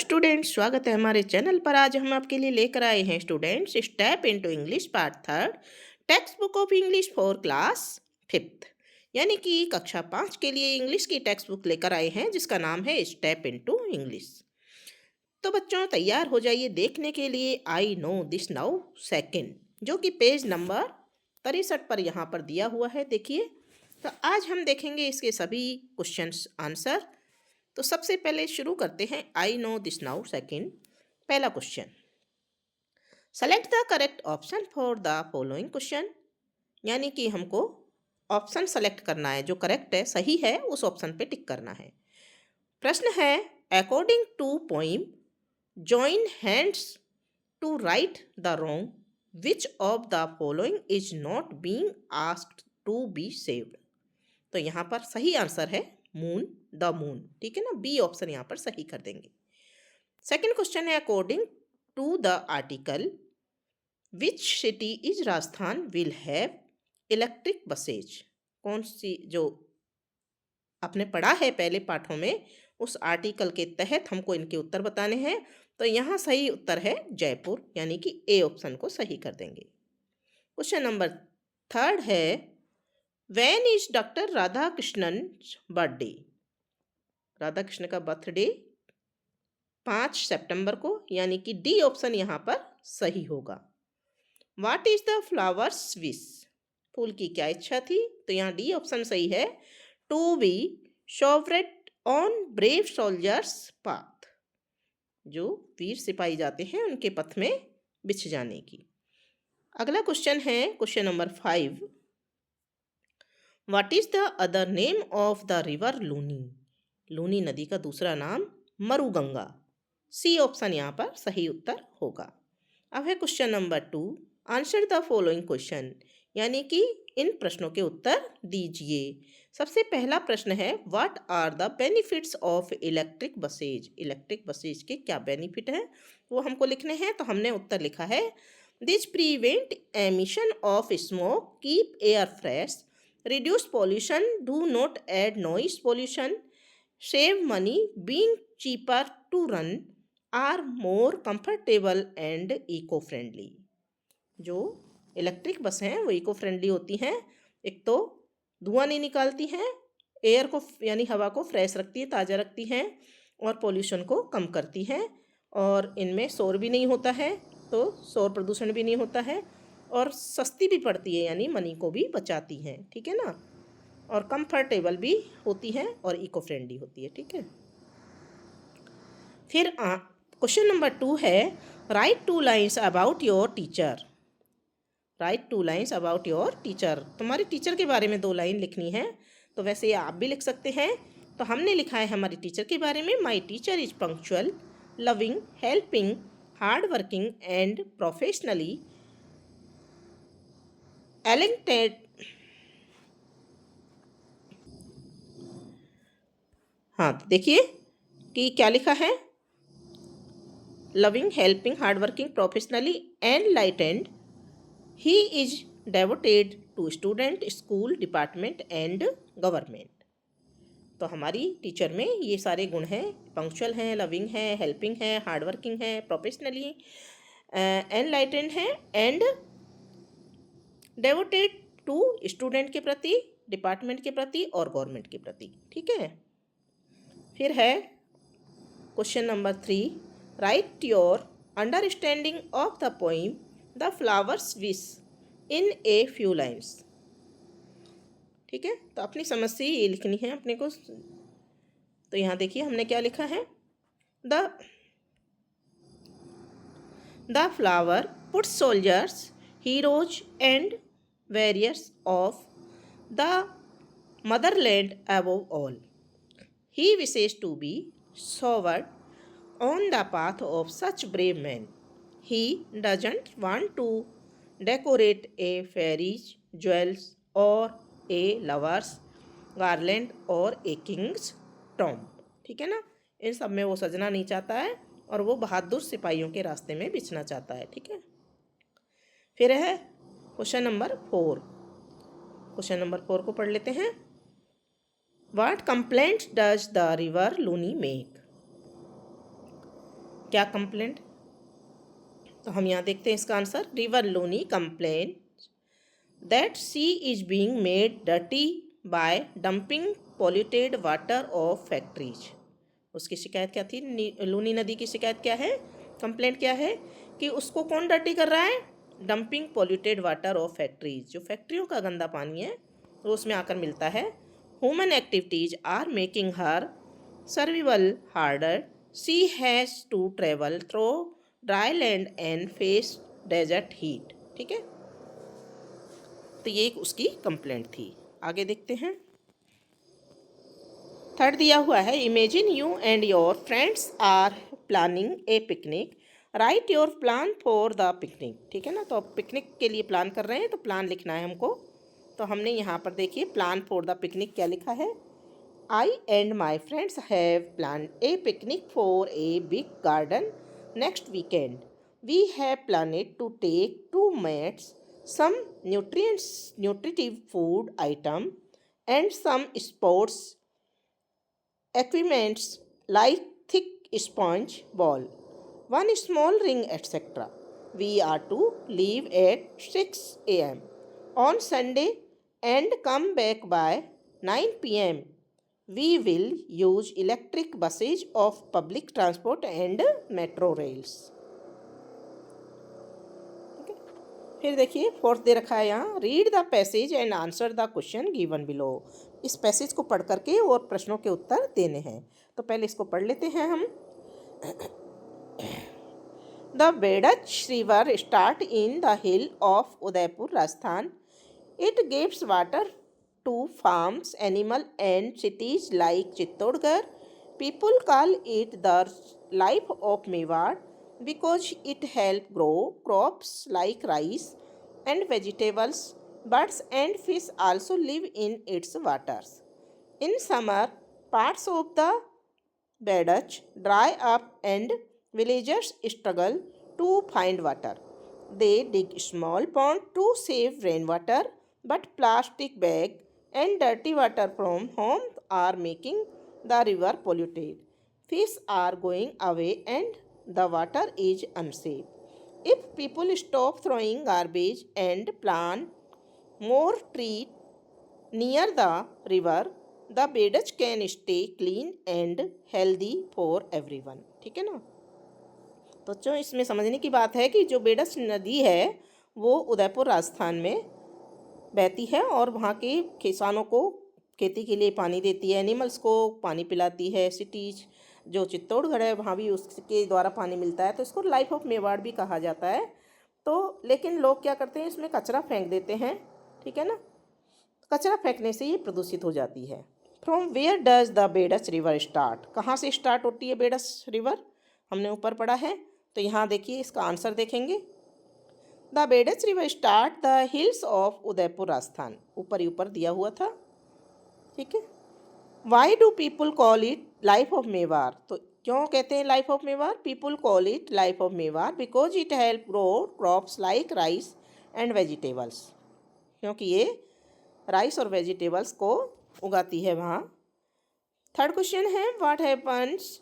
Students, स्वागत है हमारे चैनल पर। आज हम आपके लिए लेकर आए हैं students step into English part third, text book of English for class fifth, यानी कि कक्षा 5 के लिए इंग्लिश की टेक्स्ट बुक लेकर आए हैं जिसका नाम है स्टेप इनटू इंग्लिश। तो बच्चों तैयार हो जाइए देखने के लिए आई नो दिस नाउ सेकंड, जो कि पेज नंबर 63 पर यहाँ पर दिया हुआ है। देखिए, तो आज हम देखेंगे इसके सभी क्वेश्चंस आंसर। तो सबसे पहले शुरू करते हैं I know this now second. पहला question, select the correct option for the following question, यानी कि हमको ऑप्शन सेलेक्ट करना है, जो करेक्ट है, सही है, उस ऑप्शन पे टिक करना है। प्रश्न है, according to poem join hands to right the wrong which of the following is not being asked to be saved. तो यहाँ पर सही आंसर है मून, द मून। ठीक है ना, बी ऑप्शन यहाँ पर सही कर देंगे। सेकंड क्वेश्चन है, according to the article which city is Rajasthan will have electric buses. कौन सी, जो आपने पढ़ा है पहले पाठों में, उस आर्टिकल के तहत हमको इनके उत्तर बताने हैं। तो यहाँ सही उत्तर है जयपुर, यानी कि ए ऑप्शन को सही कर देंगे। क्वेश्चन नंबर थर्ड है, when is doctor Radha Krishnan birthday. Radha Krishna का बर्थडे 5 सितंबर को, यानी कि डी ऑप्शन यहाँ पर सही होगा। What is the flowers wish, फूल की क्या इच्छा थी। तो यहाँ डी ऑप्शन सही है, to be showered on brave soldiers path, जो वीर सिपाही जाते हैं उनके पथ में बिछ जाने की। अगला क्वेश्चन है question number 5, what is the other name of the river Luni. Luni नदी का दूसरा नाम मरुगंगा। सी ऑप्शन यहाँ पर सही उत्तर होगा। अब है question number 2, answer the following question, यानी कि इन प्रश्नों के उत्तर दीजिए। सबसे पहला प्रश्न है, what are the benefits of electric buses. Electric buses के क्या बेनिफिट हैं वो हमको लिखने हैं। तो हमने उत्तर लिखा है, this prevent emission of smoke, keep air fresh, reduce pollution, do not add noise pollution, save money, being cheaper to run, are more comfortable and eco-friendly। जो इलेक्ट्रिक बस हैं वो इको फ्रेंडली होती हैं। एक तो धुआं नहीं निकालती हैं, एयर को यानी हवा को फ्रेश रखती है, ताज़ा रखती हैं, और पोल्यूशन को कम करती हैं, और इनमें शोर भी नहीं होता है, तो शोर प्रदूषण भी नहीं होता है, और सस्ती भी पड़ती है, यानी मनी को भी बचाती हैं। ठीक है ना, और कंफर्टेबल भी होती हैं और इको फ्रेंडली होती है। ठीक है, फिर क्वेश्चन नंबर 2 है, right 2 lines about your teacher. Right 2 lines about your teacher, तुम्हारे टीचर के बारे में 2 लाइन लिखनी है। तो वैसे ये आप भी लिख सकते हैं। तो हमने लिखा है हमारे टीचर के बारे में, my teacher is punctual, loving, helping, hard working and professionally enlightened. हाँ, तो देखिए कि क्या लिखा है, loving, helping, hard working, professionally enlightened, he is devoted to student, school, department and government. तो हमारी टीचर में ये सारे गुण हैं, पंक्चुअल हैं, लविंग है, हेल्पिंग है, हार्ड वर्किंग है, प्रोफेशनली एनलाइटेंड है, एंड डेवोटेड टू स्टूडेंट के प्रति, डिपार्टमेंट के प्रति और गवर्नमेंट के प्रति। ठीक है, फिर है question number 3, right your understanding of the poem the flowers wish in a few lines. ठीक है, तो अपनी समझ से ये लिखनी है अपने को। तो यहाँ देखिए हमने क्या लिखा है, the flower put soldiers, heroes and warriors of the Motherland above all, he wishes to be showered on the path of such brave men, he doesn't want to decorate a fairy's jewels or a lover's garland or a king's tomb। ठीक है ना, इन सब में वो सजना नहीं चाहता है और वो बहादुर सिपाहियों के रास्ते में बिछना चाहता है। ठीक है, फिर है क्वेश्चन नंबर 4। क्वेश्चन नंबर 4 को पढ़ लेते हैं, What complaint does the river Luni make? क्या कंप्लेंट? तो हम यहाँ देखते हैं इसका answer. River Luni complain that she is being made dirty by dumping polluted water of factories. उसकी शिकायत क्या थी? लूनी नदी की शिकायत क्या है? कंप्लेंट क्या है कि उसको कौन डर्टी कर रहा है? Dumping polluted water of factories, जो फैक्ट्रियों का गंदा पानी है वो उसमें आकर मिलता है। Human activities are making her survival harder, she has to travel through dry land and face desert heat. ठीक है, तो ये एक उसकी कंप्लेंट थी। आगे देखते हैं। थर्ड दिया हुआ है, imagine you and your friends are planning a picnic, write your plan for the picnic. ठीक है ना, तो अब पिकनिक के लिए प्लान कर रहे हैं तो प्लान लिखना है हमको। तो हमने यहाँ पर देखिए प्लान फॉर द पिकनिक क्या लिखा है। I and my friends have plan a picnic for a big garden next weekend, we have planned to take 2 mates, some nutritive food item and some sports equipments like thick sponge ball, one small ring, etc. We are to leave at 6 a.m. on Sunday and come back by 9 p.m. We will use electric buses of public transport and metro rails. फिर देखिए fourth दे रखा है यहाँ, read the passage and answer the question given below. इस passage को पढ़ करके और प्रश्नों के उत्तर देने हैं। तो पहले इसको पढ़ लेते हैं हम। The Berach river start in the hill of Udaipur Rajasthan, it gives water to farms animal and cities like Chittorgarh, people call it the life of Mewar because it help grow crops like rice and vegetables. Birds and fish also live in its waters. In summer, parts of the Badach dry up and villagers struggle to find water. They dig small pond to save rainwater, but plastic bag and dirty water from home are making the river polluted. Fish are going away and the water is unsafe. If people stop throwing garbage and plant more trees near the river, the Badach can stay clean and healthy for everyone. ठीक है ना। तो जो इसमें समझने की बात है कि जो बेडच नदी है वो उदयपुर राजस्थान में बहती है और वहाँ के किसानों को खेती के लिए पानी देती है, एनिमल्स को पानी पिलाती है। सिटीज जो चित्तौड़गढ़ है वहाँ भी उसके द्वारा पानी मिलता है, तो इसको लाइफ ऑफ मेवाड़ भी कहा जाता है। तो लेकिन लोग क्या करते हैं, इसमें कचरा फेंक देते हैं। ठीक है ना, कचरा फेंकने से ये प्रदूषित हो जाती है। From where does the Berach river start, कहाँ से स्टार्ट होती है बेडच रिवर, हमने ऊपर पढ़ा है। तो यहाँ देखिए इसका आंसर देखेंगे। The Berach river start the hills of Udaipur Rajasthan, ऊपर ही ऊपर दिया हुआ था। ठीक है, why do people call it life of Mewar, तो क्यों कहते हैं life of Mewar? People call it life of Mewar because it help grow crops like rice and vegetables, क्योंकि ये राइस और वेजिटेबल्स को उगाती है वहाँ। थर्ड क्वेश्चन है, what happens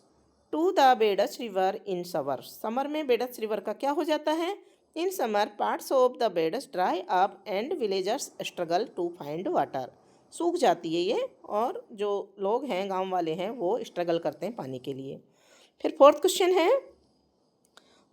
to the Berach river in summer, summer में बेडच रिवर का क्या हो जाता है? In summer parts of the Berach dry up and villagers struggle to find water, सूख जाती है ये और जो लोग हैं गांव वाले हैं वो स्ट्रगल करते हैं पानी के लिए। फिर फोर्थ क्वेश्चन है,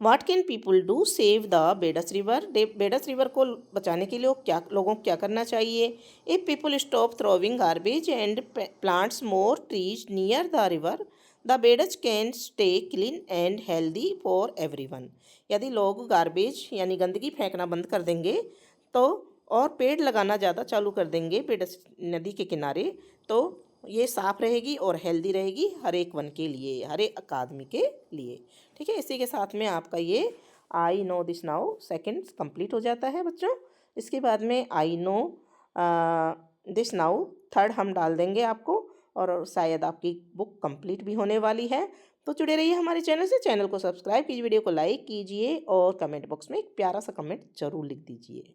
what can people do save the Berach river, Berach river को बचाने के लिए लोगों को क्या करना चाहिए? If people stop throwing garbage and plants more trees near the river, the Berach can stay clean and healthy for everyone. यदि लोग गार्बेज यानी गंदगी फेंकना बंद कर देंगे तो और पेड़ लगाना ज़्यादा चालू कर देंगे बेडच नदी के किनारे, तो ये साफ़ रहेगी और हेल्दी रहेगी हर एक वन के लिए, हर एक आदमी के लिए। ठीक है, इसी के साथ में आपका ये आई know this now second complete हो जाता है बच्चों। इसके बाद में आई नो दिस नाउ थर्ड हम डाल देंगे आपको, और शायद आपकी बुक कंप्लीट भी होने वाली है। तो जुड़े रहिए हमारे चैनल से, चैनल को सब्सक्राइब कीजिए, वीडियो को लाइक कीजिए और कमेंट बॉक्स में एक प्यारा सा कमेंट जरूर लिख दीजिए।